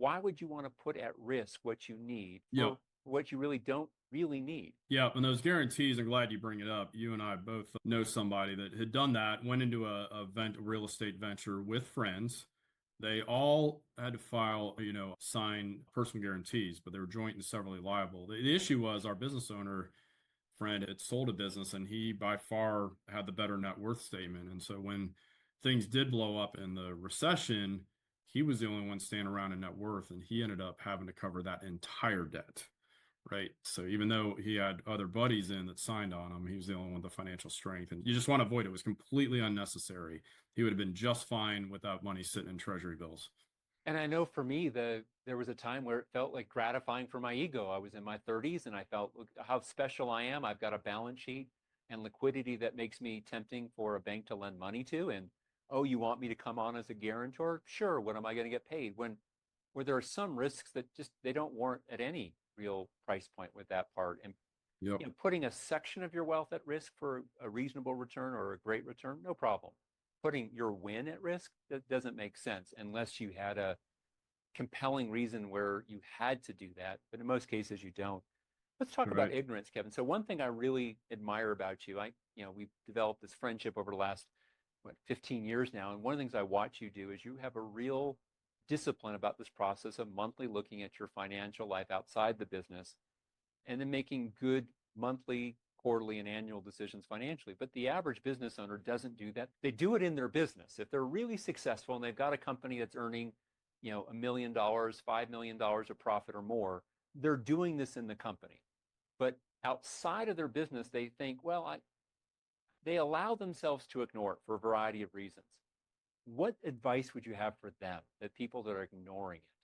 why would you want to put at risk what you need Yep. for what you really don't really need? Yeah, and those guarantees, I'm glad you bring it up. You and I both know somebody that had done that, went into a real estate venture with friends. They all had to file, sign personal guarantees, but they were joint and severally liable. The issue was our business owner friend had sold a business and he by far had the better net worth statement. And so when things did blow up in the recession, he was the only one staying around in net worth and he ended up having to cover that entire debt. Right. So even though he had other buddies in that signed on him, he was the only one with the financial strength. And you just want to avoid it. It was completely unnecessary. He would have been just fine without money sitting in treasury bills. And I know for me, there was a time where it felt like gratifying for my ego. I was in my 30s and I felt, look how special I am. I've got a balance sheet and liquidity that makes me tempting for a bank to lend money to. And oh, you want me to come on as a guarantor? Sure. What am I going to get paid? When where there are some risks that just they don't warrant at any real price point with that part. And Yep. putting a section of your wealth at risk for a reasonable return or a great return, no problem. Putting your win at risk, that doesn't make sense unless you had a compelling reason where you had to do that. But in most cases, you don't. Let's talk about Right. ignorance, Kevin. So one thing I really admire about you, we've developed this friendship over the last 15 years now, and one of the things I watch you do is you have a real discipline about this process of monthly looking at your financial life outside the business and then making good monthly, quarterly, and annual decisions financially. But the average business owner doesn't do that. They do it in their business. If they're really successful and they've got a company that's earning, $1 million, $5 million of profit or more, they're doing this in the company. But outside of their business, they think, well, they allow themselves to ignore it for a variety of reasons. What advice would you have for them, the people that are ignoring it?